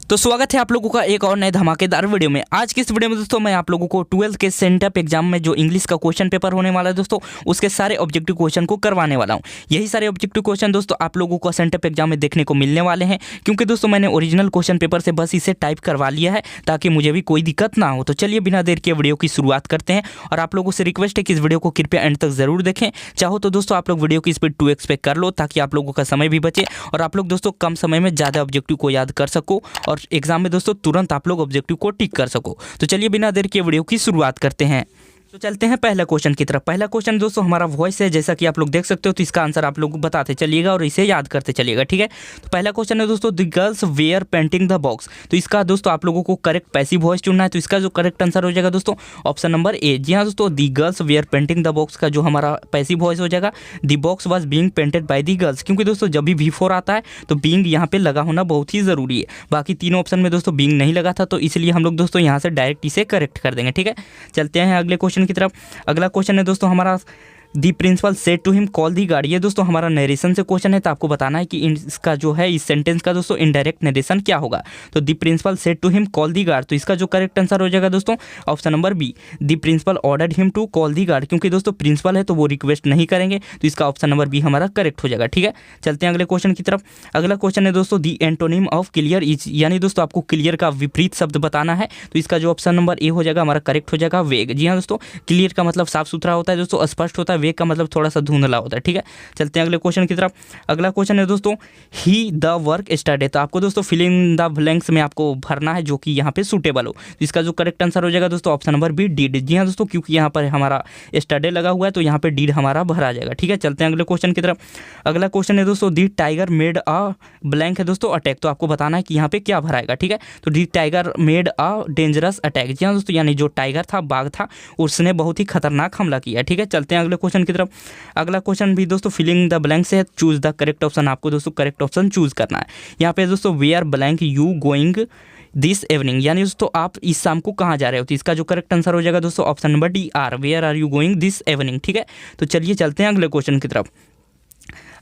तो स्वागत है आप लोगों का एक और नए धमाकेदार वीडियो में। आज की इस वीडियो में दोस्तों मैं आप लोगों को 12th के सेंटअप एग्जाम में जो इंग्लिश का क्वेश्चन पेपर होने वाला है दोस्तों, उसके सारे ऑब्जेक्टिव क्वेश्चन को करवाने वाला हूं। यही सारे ऑब्जेक्टिव क्वेश्चन दोस्तों आप लोगों को सेंटअप एग्जाम में देखने को मिलने वाले हैं, क्योंकि दोस्तों मैंने ओरिजिनल क्वेश्चन पेपर से बस इसे टाइप करवा लिया है ताकि मुझे भी कोई दिक्कत ना हो। तो चलिए बिना देर के वीडियो की शुरुआत करते हैं और आप लोगों से रिक्वेस्ट है कि इस वीडियो को कृपया एंड तक जरूर देखें। चाहो तो दोस्तों आप लोग वीडियो की स्पीड 2x पे कर लो ताकि आप लोगों का समय भी बचे और आप लोग दोस्तों कम समय में ज़्यादा ऑब्जेक्टिव को याद कर सको और एग्जाम में दोस्तों तुरंत आप लोग ऑब्जेक्टिव को टिक कर सको। तो चलिए बिना देर के वीडियो की शुरुआत करते हैं। तो चलते हैं पहला क्वेश्चन की तरफ। पहला क्वेश्चन दोस्तों हमारा वॉइस है, जैसा कि आप लोग देख सकते हो। तो इसका आंसर आप लोग बताते चलिएगा और इसे याद करते चलिएगा, ठीक है। तो पहला क्वेश्चन है दोस्तों the girls were painting the box. तो इसका दोस्तों आप लोगों को करेक्ट पैसिव वॉइस चुनना है। तो इसका जो करेक्ट आंसर हो जाएगा दोस्तों ऑप्शन नंबर ए। जी हाँ दोस्तों, the girls were painting the box का जो हमारा पैसिव वॉइस हो जाएगा the box was being painted by the girls, क्योंकि दोस्तों जब भी V4 आता है तो बीइंग यहाँ पे लगा होना बहुत ही ज़रूरी है। बाकी तीनों ऑप्शन में दोस्तों बीइंग नहीं लगा था, तो इसलिए हम लोग दोस्तों यहाँ से डायरेक्ट इसे करेक्ट कर देंगे, ठीक है। चलते हैं अगले क्वेश्चन की तरफ। अगला क्वेश्चन है दोस्तों हमारा the principal said to him call the guard. ये दोस्तों हमारा नरेशन से क्वेश्चन है, तो आपको बताना है कि इसका जो है इस सेंटेंस का दोस्तों इनडायरेक्ट नरेशन क्या होगा। तो the principal said to him call the guard, तो इसका जो करेक्ट आंसर हो जाएगा दोस्तों option number B. The principal ordered him to call the guard, क्योंकि दोस्तों प्रिंसिपल है तो वो रिक्वेस्ट नहीं करेंगे, तो इसका ऑप्शन नंबर बी हमारा करेक्ट हो जाएगा, ठीक है। चलते हैं अगले क्वेश्चन की तरफ। अगला क्वेश्चन है दोस्तों दी एंटोनिम ऑफ क्लियर इज, यानी दोस्तों आपको क्लियर का विपरीत शब्द बताना है। तो इसका जो ऑप्शन नंबर ए हो जाएगा हमारा करेक्ट हो जाएगा वेग। जी हाँ दोस्तों, क्लियर का मतलब साफ सुथरा होता है दोस्तों, स्पष्ट होता है। वेग का मतलब थोड़ा धुंधला होता है, ठीक है। चलते हैं अगले क्वेश्चन की तरफ। अगला क्वेश्चन है दोस्तों ही द वर्क स्टार्टेड। तो आपको दोस्तों फिल इन द ब्लैंक्स में आपको भरना है जो कि यहाँ पे सूटेबल हो। तो इसका जो करेक्ट आंसर हो जाएगा दोस्तों ऑप्शन नंबर बी डीड। जी हाँ दोस्तों, क्योंकि यहाँ पर हमारा स्टार्टेड लगा हुआ है तो यहाँ पे डीड हमारा भरा जाएगा, ठीक है। चलते हैं अगले क्वेश्चन की तरफ। अगला क्वेश्चन है दोस्तों दी टाइगर मेड अ ब्लैंक है दोस्तों अटैक। तो आपको बताना है कि यहाँ पे क्या भराएगा, ठीक है। तो the tiger made a dangerous attack. जी हाँ दोस्तों, यानी जो टाइगर था, बाघ था, उसने बहुत ही खतरनाक हमला किया, ठीक है। चलते हैं अगले क्वेश्चन की तरफ। अगला क्वेश्चन भी दोस्तों फिलिंग द ब्लैंक से है, चूज द करेक्ट ऑप्शन। आपको दोस्तों करेक्ट ऑप्शन चूज करना है। यहाँ पे दोस्तों where blank you going this evening, यानी दोस्तों आप इस शाम को कहाँ जा रहे हो। तो इसका जो करेक्ट आंसर हो जाएगा दोस्तों option number D are, where are you going this evening, ठीक है। तो चलिए चलते हैं अगले क्वेश्चन की तरफ।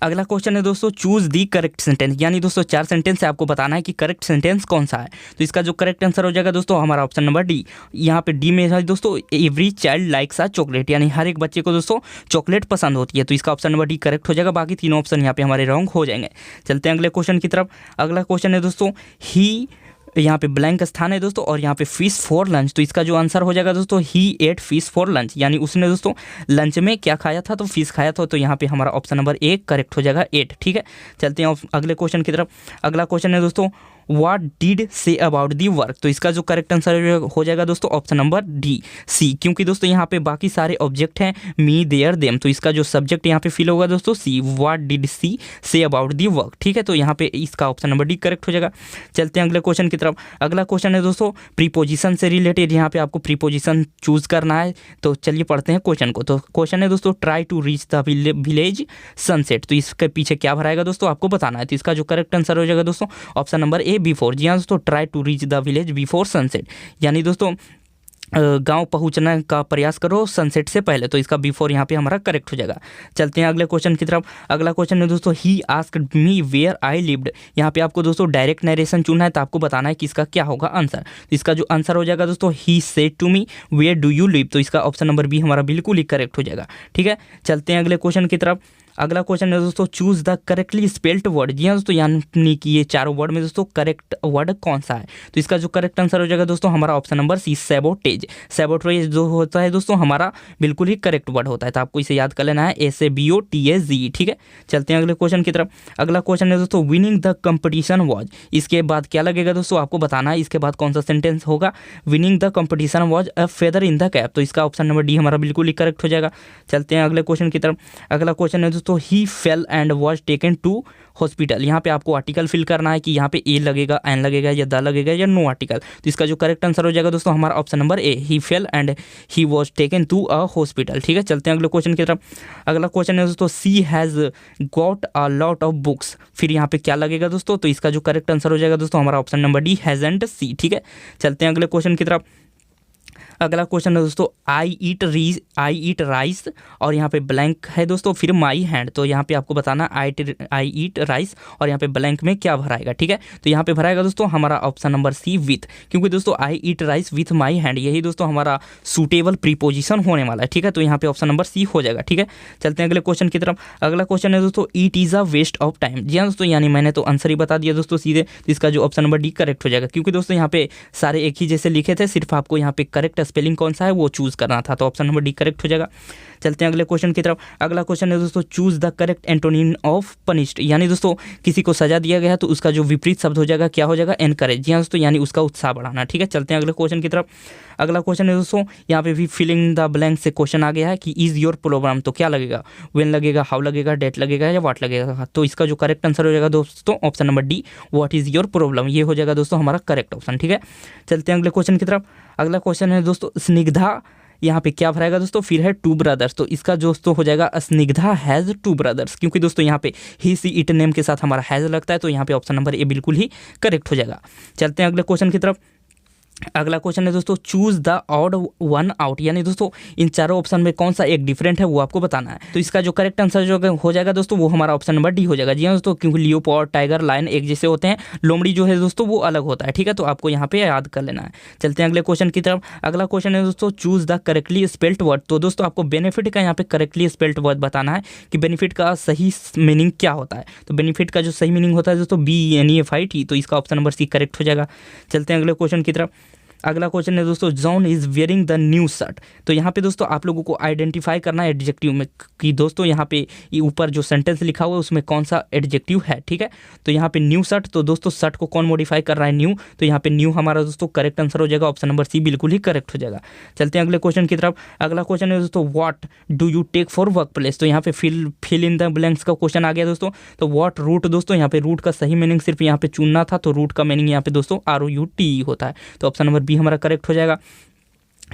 अगला क्वेश्चन है दोस्तों चूज दी करेक्ट सेंटेंस, यानी दोस्तों 4 सेंटेंस से आपको बताना है कि करेक्ट सेंटेंस कौन सा है। तो इसका जो करेक्ट आंसर हो जाएगा दोस्तों हमारा ऑप्शन नंबर डी। यहाँ पे डी में है दोस्तों एवरी चाइल्ड लाइक्स अ चॉकलेट, यानी हर एक बच्चे को दोस्तों चॉकलेट पसंद होती है। तो इसका ऑप्शन नंबर डी करेक्ट हो जाएगा। बाकी तीनों ऑप्शन यहाँ पे हमारे रॉन्ग हो जाएंगे। चलते हैं अगले क्वेश्चन की तरफ। अगला क्वेश्चन है दोस्तों ही, यहाँ पे ब्लैंक स्थान है दोस्तों और यहाँ पे फिश फॉर लंच। तो इसका जो आंसर हो जाएगा दोस्तों ही एट फिश फॉर लंच, यानी उसने दोस्तों लंच में क्या खाया था, तो फिश खाया था। तो यहाँ पे हमारा ऑप्शन नंबर ए करेक्ट हो जाएगा 8, ठीक है। चलते हैं अगले क्वेश्चन की तरफ। अगला क्वेश्चन है दोस्तों what did say about the work. तो इसका जो करेक्ट आंसर हो जाएगा दोस्तों ऑप्शन नंबर डी सी, क्योंकि दोस्तों यहाँ पे बाकी सारे ऑब्जेक्ट हैं मी देयर देम। तो इसका जो सब्जेक्ट यहाँ पे फिल होगा दोस्तों सी, what did C say about the work, ठीक है। तो यहाँ पे इसका ऑप्शन नंबर डी करेक्ट हो जाएगा। चलते हैं अगले क्वेश्चन की तरफ। अगला क्वेश्चन है दोस्तों प्रीपोजिशन से रिलेटेड, यहाँ पे आपको प्रीपोजिशन चूज करना है। तो चलिए पढ़ते हैं क्वेश्चन को। तो क्वेश्चन है दोस्तों try to reach the village sunset. तो इसके पीछे क्या भराएगा दोस्तों आपको बताना है। तो इसका जो करेक्ट आंसर हो जाएगा दोस्तों ऑप्शन नंबर ए बिफोर। जी हाँ दोस्तों, try to reach the village before sunset, यानी दोस्तों गांव पहुंचने का प्रयास करो सनसेट से पहले। तो इसका बिफोर यहाँ पे हमारा करेक्ट हो जाएगा। चलते हैं अगले क्वेश्चन की तरफ। अगला क्वेश्चन है दोस्तों he asked me where I lived. यहाँ पे आपको दोस्तों डायरेक्ट नरेशन चुनना है, तो आपको बताना है कि इसका क्या होगा आंसर। तो इसका जो आंसर हो जाएगा दोस्तों he said to me where do you live. तो इसका ऑप्शन नंबर बी हमारा बिल्कुल ही करेक्ट हो जाएगा, ठीक है। चलते हैं अगले क्वेश्चन की तरफ। अगला क्वेश्चन है दोस्तों choose the correctly spelled word. जी हाँ दोस्तों, यानी कि ये चारों वर्ड में दोस्तों करेक्ट वर्ड कौन सा है। तो इसका जो करेक्ट आंसर हो जाएगा दोस्तों हमारा option number C sabotage. Sabotage जो होता है दोस्तों हमारा बिल्कुल ही करेक्ट वर्ड होता है, तो आपको इसे याद कर लेना है SABOTAZ, ठीक है। चलते हैं अगले क्वेश्चन की तरफ। अगला क्वेश्चन है दोस्तों विनिंग द कंपटीशन वॉज। इसके बाद क्या लगेगा दोस्तों आपको बताना है, इसके बाद कौन सा सेंटेंस होगा। Winning the competition was a feather in the cap. तो इसका ऑप्शन नंबर डी हमारा बिल्कुल ही करेक्ट हो जाएगा। चलते हैं अगले क्वेश्चन की तरफ। अगला क्वेश्चन है दोस्तों he fell and was taken to hospital. यहाँ पे आपको आर्टिकल फिल करना है कि यहाँ पे ए लगेगा, एन लगेगा या द लगेगा या नो आर्टिकल। तो इसका जो करेक्ट आंसर हो जाएगा दोस्तों हमारा option number A he fell and he was taken to a hospital, ठीक है। चलते हैं अगले क्वेश्चन की तरफ। अगला क्वेश्चन है दोस्तों she has got a lot of books. फिर यहाँ पे क्या लगेगा दोस्तों, तो इसका जो करेक्ट आंसर हो जाएगा दोस्तों हमारा ऑप्शन नंबर डी हैज़ेंट सी, ठीक है। चलते हैं अगले क्वेश्चन की तरफ। अगला क्वेश्चन है दोस्तों आई ईट राइस और यहाँ पे ब्लैंक है दोस्तों, फिर माई हैंड। तो यहाँ पे आपको बताना आई ईट राइस और यहाँ पे ब्लैंक में क्या भराएगा, ठीक है। तो यहाँ पे भराएगा दोस्तों हमारा ऑप्शन नंबर सी विथ, क्योंकि दोस्तों I eat rice with my hand यही दोस्तों हमारा सूटेबल प्रीपोजिशन होने वाला है, ठीक है। तो यहाँ पे ऑप्शन नंबर सी हो जाएगा, ठीक है। चलते हैं अगले क्वेश्चन की तरफ। अगला क्वेश्चन है दोस्तों it is a waste of time. जी हाँ दोस्तों, यानी मैंने तो आंसर ही बता दिया दोस्तों सीधे, तो इसका जो ऑप्शन नंबर डी करेक्ट हो जाएगा, क्योंकि दोस्तों यहाँ पे सारे एक ही जैसे लिखे थे, सिर्फ आपको यहाँ पे करेक्ट स्पेलिंग कौन सा है वो चूज करना था, तो ऑप्शन नंबर डी करेक्ट हो जाएगा। चलते हैं अगले क्वेश्चन की तरफ। अगला क्वेश्चन है दोस्तों choose the correct antonym of punished, यानी दोस्तों किसी को सजा दिया गया है तो उसका जो विपरीत शब्द हो जाएगा क्या हो जाएगा, एनकरेज। जी हाँ दोस्तों, यानी उसका उत्साह बढ़ाना, ठीक है। चलते हैं अगले क्वेश्चन की तरफ। अगला क्वेश्चन है दोस्तों यहाँ पे भी फिलिंग द ब्लैंक से क्वेश्चन आ गया है कि इज योर प्रोग्राम, तो क्या लगेगा, व्हेन लगेगा, हाउ लगेगा, डेट लगेगा या व्हाट लगेगा। तो इसका जो करेक्ट आंसर हो जाएगा दोस्तों option number D what is your problem, ये हो जाएगा दोस्तों हमारा करेक्ट ऑप्शन, ठीक है। चलते हैं अगले क्वेश्चन की तरफ। अगला क्वेश्चन है दोस्तों स्निग्धा, यहाँ पे क्या भराएगा दोस्तों, फिर है टू ब्रदर्स। तो इसका दोस्तों हो जाएगा स्निग्धा हैज़ टू ब्रदर्स, क्योंकि दोस्तों यहाँ पे ही सी इट नेम के साथ हमारा हैज़ लगता है, तो यहाँ पे ऑप्शन नंबर ए बिल्कुल ही करेक्ट हो जाएगा। चलते हैं अगले क्वेश्चन की तरफ। अगला क्वेश्चन है दोस्तों choose the odd one out, यानी दोस्तों इन चारों ऑप्शन में कौन सा एक डिफरेंट है वो आपको बताना है। तो इसका जो करेक्ट आंसर जो हो जाएगा दोस्तों वो हमारा ऑप्शन नंबर डी हो जाएगा। जी हाँ दोस्तों, क्योंकि लियोपार्ड, टाइगर, लायन एक जैसे होते हैं, लोमड़ी जो है दोस्तों वो अलग होता है, ठीक है। तो आपको यहाँ पे याद कर लेना है। चलते हैं अगले क्वेश्चन की तरफ। अगला क्वेश्चन है दोस्तों choose the correctly spelled word. तो दोस्तों आपको बेनिफिट का यहाँ पे करेक्टली स्पेल्ड वर्ड बताना है कि बेनिफिट का सही मीनिंग क्या होता है। तो बेनिफिट का जो सही मीनिंग होता है दोस्तों BENEFIT, तो इसका ऑप्शन नंबर सी करेक्ट हो जाएगा। चलते हैं अगले क्वेश्चन की तरफ। अगला क्वेश्चन है दोस्तों John is wearing the new shirt. तो यहाँ पे दोस्तों आप लोगों को आइडेंटिफाई करना है एडजेक्टिव में कि दोस्तों यहाँ पे ऊपर जो सेंटेंस लिखा हुआ है उसमें कौन सा एडजेक्टिव है, ठीक है। तो यहाँ पे न्यू शर्ट, तो दोस्तों शर्ट को कौन मॉडिफाई कर रहा है, न्यू। तो यहाँ पे न्यू हमारा दोस्तों करेक्ट आंसर हो जाएगा, ऑप्शन नंबर सी बिल्कुल ही करेक्ट हो जाएगा। चलते हैं अगले क्वेश्चन की तरफ। अगला क्वेश्चन है दोस्तों what do you take for work place. तो यहाँ पे फिल इन द ब्लैंक्स का क्वेश्चन आ गया दोस्तों। तो व्हाट रूट, दोस्तों यहाँ पे रूट का सही मीनिंग सिर्फ यहाँ पे चुनना था, तो रूट का मीनिंग यहाँ पे दोस्तों ROUTE होता है, तो ऑप्शन नंबर बी हमारा करेक्ट हो जाएगा।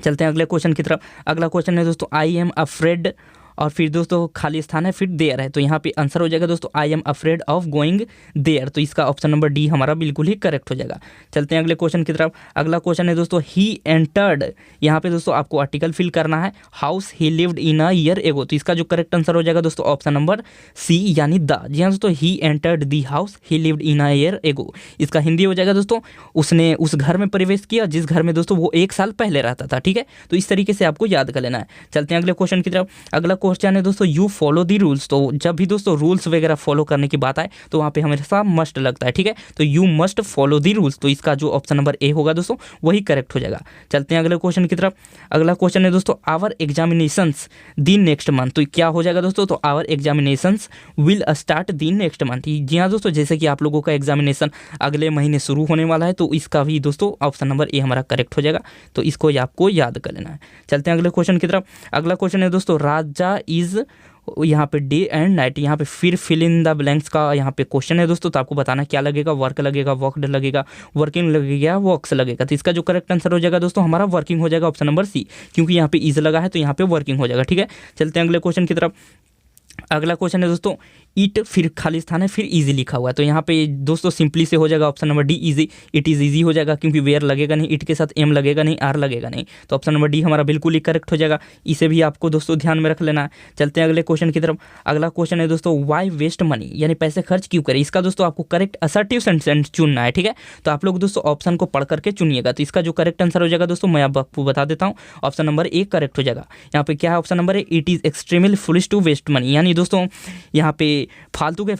चलते हैं अगले क्वेश्चन की तरफ। अगला क्वेश्चन है दोस्तों आई एम अफ्रेड और फिर दोस्तों खाली स्थान है, फिर देयर है। तो यहाँ पे आंसर हो जाएगा दोस्तों I am afraid of going there, तो इसका ऑप्शन नंबर डी हमारा बिल्कुल ही करेक्ट हो जाएगा। चलते हैं अगले क्वेश्चन की तरफ। अगला क्वेश्चन है दोस्तों ही एंटर्ड, यहाँ पे दोस्तों आपको आर्टिकल फिल करना है, house he lived in a year ago. तो इसका जो करेक्ट आंसर हो जाएगा दोस्तों ऑप्शन नंबर सी यानी द। जी हाँ दोस्तों, he entered the house he lived in a year ago, इसका हिंदी हो जाएगा दोस्तों उसने उस घर में प्रवेश किया जिस घर में दोस्तों वो 1 साल पहले रहता था, ठीक है। तो इस तरीके से आपको याद कर लेना है। चलते हैं अगले क्वेश्चन की तरफ। अगला क्वेश्चन है दोस्तों यू फॉलो दी रूल्स। तो जब भी दोस्तों रूल्स वगैरह फॉलो करने की बात आए तो वहाँ पे हमेशा मस्ट लगता है, ठीक है। तो you must follow the rules, तो इसका जो ऑप्शन नंबर ए होगा दोस्तों वही करेक्ट हो जाएगा। चलते हैं अगले क्वेश्चन की तरफ। अगला क्वेश्चन है दोस्तों our examinations the next month. तो क्या हो जाएगा दोस्तों, तो our examinations will start the next month. जी हाँ दोस्तों, जैसे कि आप लोगों का एग्जामिनेशन अगले महीने शुरू होने वाला है, तो इसका भी दोस्तों ऑप्शन नंबर ए हमारा करेक्ट हो जाएगा, तो इसको आपको याद कर लेना है। चलते हैं अगले क्वेश्चन की तरफ। अगला क्वेश्चन है दोस्तों राजा इज, यहाँ पे डे एंड नाइट, यहाँ पे फिर फिल इन द ब्लैंक्स का यहाँ पे क्वेश्चन है दोस्तों। तो आपको बताना क्या लगेगा, वर्क लगेगा, वर्कड लगेगा, वर्किंग लगेगा, वर्क्स लगेगा। तो इसका जो करेक्ट आंसर हो जाएगा दोस्तों हमारा वर्किंग हो जाएगा, ऑप्शन नंबर सी, क्योंकि यहाँ पे इज लगा है तो यहाँ पे वर्किंग हो जाएगा, ठीक है। चलते हैं अगले क्वेश्चन की तरफ। अगला क्वेश्चन है दोस्तों ईट, फिर खाली स्थान है, फिर इजी लिखा हुआ है। तो यहाँ पे दोस्तों सिंपली से हो जाएगा option number D easy, it is easy हो जाएगा, क्योंकि वेयर लगेगा नहीं, इट के साथ एम लगेगा नहीं, आर लगेगा नहीं, तो ऑप्शन नंबर डी हमारा बिल्कुल ही करेक्ट हो जाएगा। इसे भी आपको दोस्तों ध्यान में रख लेना है। चलते हैं अगले क्वेश्चन की तरफ। अगला क्वेश्चन है दोस्तों वाई वेस्ट मनी, यानी पैसे खर्च क्यों करें। इसका दोस्तों आपको करेक्ट असर्टिव सेंटेंस चुनना है, ठीक है। तो आप लोग दोस्तों ऑप्शन को पढ़ करके चुनिएगा। तो इसका जो करेक्ट आंसर हो जाएगा दोस्तों मैं आपको बता देता हूँ, ऑप्शन नंबर ए करेक्ट हो जाएगा। यहाँ पे क्या है option number A, it is extremely foolish to waste money, यानी दोस्तों यहाँ पे फालतू के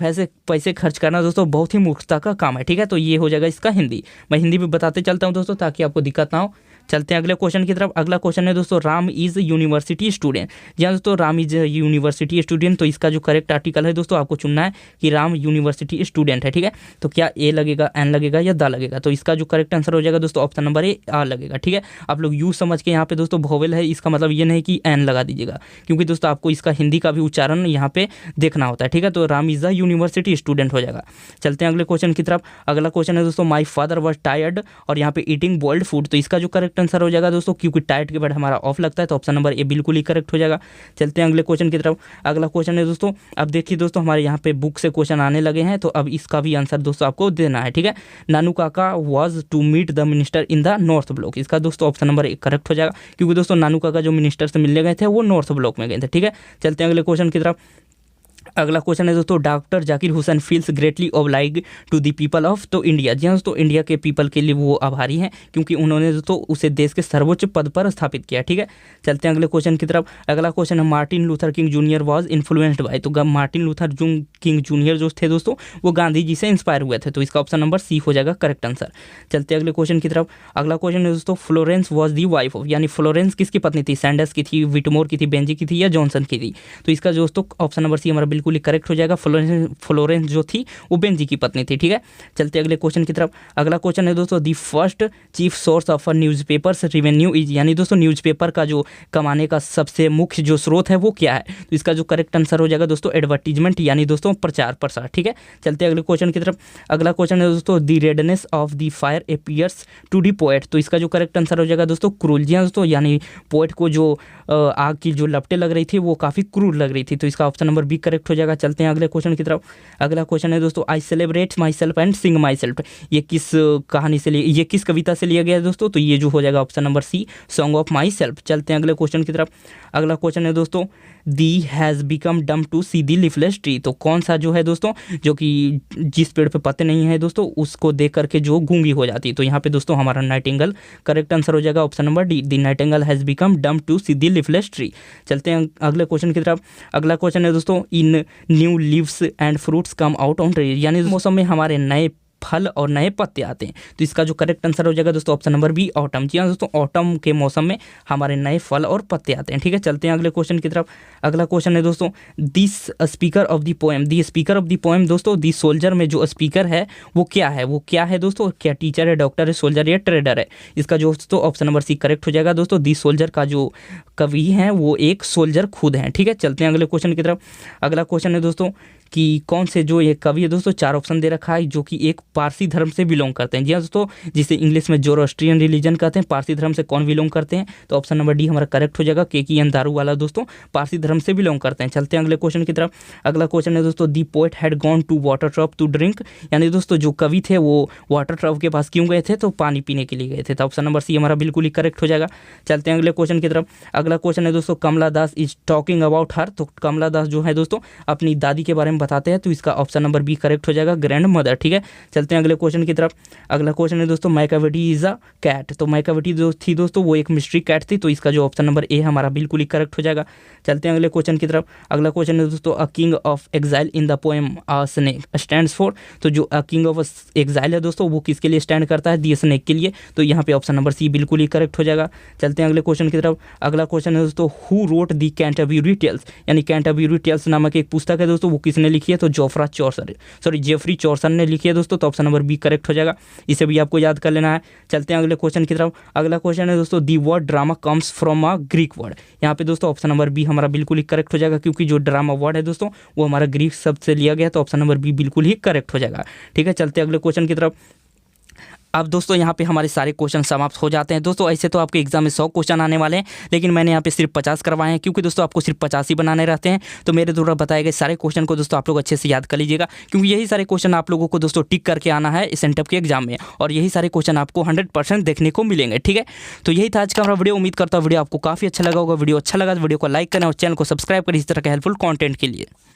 पैसे खर्च करना दोस्तों बहुत ही मूर्खता का काम है, ठीक है। तो ये हो जाएगा इसका हिंदी। मैं हिंदी भी बताते चलता हूँ दोस्तों ताकि आपको दिक्कत ना हो। चलते हैं अगले क्वेश्चन की तरफ। अगला क्वेश्चन है दोस्तों राम इज़ यूनिवर्सिटी स्टूडेंट। जी हाँ दोस्तों, राम इज़ यूनिवर्सिटी स्टूडेंट, तो इसका जो करेक्ट आर्टिकल है दोस्तों आपको चुनना है कि राम यूनिवर्सिटी स्टूडेंट है, ठीक है। तो क्या ए लगेगा, एन लगेगा या द लगेगा। तो इसका जो करेक्ट आंसर हो जाएगा दोस्तों ऑप्शन नंबर ए आ लगेगा, ठीक है। आप लोग यू समझ के यहाँ पे दोस्तों वोवेल है, इसका मतलब ये नहीं कि एन लगा दीजिएगा, क्योंकि दोस्तों आपको इसका हिंदी का भी उच्चारण यहाँ पे देखना होता है, ठीक है। तो रामीज़ा यूनिवर्सिटी स्टूडेंट हो जाएगा। चलते हैं अगले क्वेश्चन की तरफ। अगला क्वेश्चन है दोस्तों माई फादर वॉज टायर्ड और यहाँ पे ईटिंग बॉइल्ड फूड, तो इसका जो करेक्ट आंसर हो जाएगा दोस्तों, क्योंकि टायर्ड के बाद हमारा ऑफ लगता है तो ऑप्शन नंबर ए बिल्कुल ही करेक्ट हो जाएगा। चलते हैं अगले क्वेश्चन की तरफ। अगला क्वेश्चन है दोस्तों, अब देखिए दोस्तों हमारे यहाँ पे बुक से क्वेश्चन आने लगे हैं, तो अब इसका भी आंसर दोस्तों आपको देना है, ठीक है। Nanu Kaka was to meet the minister in the North Block, इसका दोस्तों ऑप्शन नंबर ए करेक्ट हो जाएगा, क्योंकि दोस्तों नानू काका जो मिनिस्टर से मिलने गए थे वो नॉर्थ ब्लॉक में गए थे, ठीक है। चलते हैं अगले क्वेश्चन की तरफ। अगला क्वेश्चन है दोस्तों doctor Zakir Hussain feels greatly oblige to the people of तो इंडिया, जी हाँ दोस्तों इंडिया के पीपल के लिए वो आभारी हैं क्योंकि उन्होंने दोस्तों उसे देश के सर्वोच्च पद पर स्थापित किया, ठीक है। चलते हैं अगले क्वेश्चन की तरफ। अगला क्वेश्चन है Martin Luther king junior was influenced by, तो मार्टिन लूथर किंग जूनियर जो थे दोस्तों वो गांधी जी से इंस्पायर हुए थे, तो इसका ऑप्शन नंबर सी हो जाएगा करेक्ट आंसर। चलते हैं अगले क्वेश्चन की तरफ। अगला क्वेश्चन है दोस्तों Florence was the wife of, यानी फ्लोरेंस किसकी पत्नी थी, सैंडर्स की थी, विटमोर की थी, बेंजी की थी या जॉनसन की थी, तो इसका दोस्तों ऑप्शन नंबर सी हमारा बिल्कुल ही करेक्ट हो जाएगा। फ्लोरेंस जो थी वो बेंजी की पत्नी थी, ठीक है। चलते अगले क्वेश्चन की तरफ। अगला क्वेश्चन है दोस्तों the first chief source of a newspapers revenue is, यानी दोस्तों न्यूज़पेपर का जो कमाने का सबसे मुख्य जो स्रोत है वो क्या है, तो इसका जो करेक्ट आंसर हो जाएगा दोस्तों एडवर्टीजमेंट, यानी दोस्तों प्रचार प्रसार, ठीक है। चलते अगले क्वेश्चन की तरफ। अगला क्वेश्चन है दोस्तों the redness of the fire appears to the poet, तो इसका जो करेक्ट आंसर हो जाएगा दोस्तों क्रूल, जी हाँ दोस्तों, यानी पोएट को जो आग की जो लपटें लग रही थी वो काफ़ी क्रूर लग रही थी, तो इसका ऑप्शन नंबर बी करेक्ट हो जाएगा। चलते हैं अगले क्वेश्चन की तरफ। अगला क्वेश्चन है दोस्तों I celebrate my self and Singh my self, ये किस कहानी से लिए, ये किस कविता से लिया गया है दोस्तों, तो ये जो हो जाएगा option number C song of myself. चलते हैं अगले क्वेश्चन की तरफ। अगला क्वेश्चन है दोस्तों the has become dumb to see the lifeless tree, तो कौन सा जो है दोस्तों जो कि जिस पेड़ पे पत्ते नहीं है दोस्तों उसको देख करके जो गूंगी हो जाती है, तो यहाँ पे दोस्तों हमारा नाइटिंगेल करेक्ट आंसर हो जाएगा option number D the nightingale has become dumb to see the lifeless tree. चलते हैं अगले क्वेश्चन की तरफ। अगला क्वेश्चन है दोस्तों in new leaves and fruits come out on tree, यानी मौसम में हमारे नए फल और नए पत्ते आते हैं, तो इसका जो करेक्ट आंसर हो जाएगा दोस्तों ऑप्शन नंबर बी ऑटम, जी हाँ दोस्तों ऑटम के मौसम में हमारे नए फल और पत्ते आते हैं, ठीक है। चलते हैं अगले क्वेश्चन की तरफ। अगला क्वेश्चन है दोस्तों this speaker of the poem, the speaker of the poem दोस्तों दी सोल्जर में जो स्पीकर है वो क्या है, वो क्या है दोस्तों, क्या टीचर है, डॉक्टर है, सोल्जर या ट्रेडर है, इसका जो दोस्तों ऑप्शन नंबर सी करेक्ट हो जाएगा दोस्तों दी सोल्जर का जो कवि हैं वो एक सोल्जर खुद हैं, ठीक है। चलते हैं अगले क्वेश्चन की तरफ। अगला क्वेश्चन है दोस्तों कि कौन से जो ये कवि है दोस्तों, चार ऑप्शन दे रखा है जो कि एक पारसी धर्म से बिलोंग करते हैं, जी हाँ दोस्तों, जिसे इंग्लिश में जोरोस्ट्रियन रिलीजन कहते हैं, पारसी धर्म से कौन बिलोंग करते हैं, तो ऑप्शन नंबर डी हमारा करेक्ट हो जाएगा केकीएन दारू वाला दोस्तों पारसी धर्म से बिलोंग करते हैं। चलते हैं अगले क्वेश्चन की तरफ। अगला क्वेश्चन है दोस्तों the poet had gone to water trough to drink, यानी दोस्तों जो कवि थे वो वाटर ट्रफ के पास क्यों गए थे, तो पानी पीने के लिए गए थे, तो ऑप्शन नंबर सी हमारा बिल्कुल ही करेक्ट हो जाएगा। चलते हैं अगले क्वेश्चन की तरफ। अगला क्वेश्चन है दोस्तों कमला दास इज टॉकिंग अबाउट हर, तो कमला दास जो है दोस्तों अपनी दादी के बारे में बताते हैं, तो इसका ऑप्शन नंबर बी करेक्ट हो जाएगा ग्रैंड मदर, ठीक है। चलते हैं अगले क्वेश्चन की तरफ। अगला क्वेश्चन है दोस्तों माइकाविटी इज अ कैट, तो माइकाविटी जो थी दोस्तों वो एक मिस्ट्री कैट थी, तो इसका जो ऑप्शन नंबर ए हमारा बिल्कुल ही करेक्ट हो जाएगा। चलते हैं अगले क्वेश्चन की तरफ। अगला क्वेश्चन है दोस्तों a king of exile in the poem a snake stands for, तो जो अ किंग ऑफ एग्जाइल है दोस्तों वो किसके लिए स्टैंड करता है, दी स्नेक के लिए, तो यहाँ पे ऑप्शन नंबर सी बिल्कुल ही करेक्ट हो जाएगा। चलते हैं अगले क्वेश्चन की तरफ। अगला क्वेश्चन है दोस्तों who wrote the Canterbury Tales, यानी कैंटरबरी टेल्स नामक एक पुस्तक है दोस्तों वो किसने लिखी है, तो जेफरी चौरसन ने लिखी है दोस्तों, तो ऑप्शन नंबर बी करेक्ट हो जाएगा, इसे भी आपको याद कर लेना है। चलते हैं अगले क्वेश्चन की तरफ। अगला क्वेश्चन है दोस्तों the word drama comes from a Greek word, यहाँ पे दोस्तों ऑप्शन नंबर बी हमारा बिल्कुल ही करेक्ट हो जाएगा क्योंकि जो ड्रामा वर्ड है दोस्तों वो हमारा ग्रीक शब्द से लिया गया, तो ऑप्शन नंबर बी बिल्कुल ही करेक्ट हो जाएगा, ठीक है। चलते हैं अगले क्वेश्चन की तरफ। अब दोस्तों यहाँ पे हमारे सारे क्वेश्चन समाप्त हो जाते हैं दोस्तों। ऐसे तो आपके एग्जाम में 100 क्वेश्चन आने वाले हैं, लेकिन मैंने यहाँ पे सिर्फ 50 करवाए हैं क्योंकि दोस्तों आपको सिर्फ 50 ही बनाने रहते हैं, तो मेरे द्वारा बताए गए सारे क्वेश्चन को दोस्तों आप लोग अच्छे से याद कर लीजिएगा क्योंकि यही सारे क्वेश्चन आप लोगों को दोस्तों टिक करके आना है इस सेंटअप के एग्जाम में, और यही सारे क्वेश्चन आपको 100% देखने को मिलेंगे, ठीक है। तो यही था आज का हमारा वीडियो। उम्मीद करता हूँ वीडियो आपको काफ़ी अच्छा लगा होगा। वीडियो अच्छा लगा तो वीडियो को लाइक करें और चैनल को सब्सक्राइब करें इस तरह के हेल्पफुल कॉन्टेंट के लिए।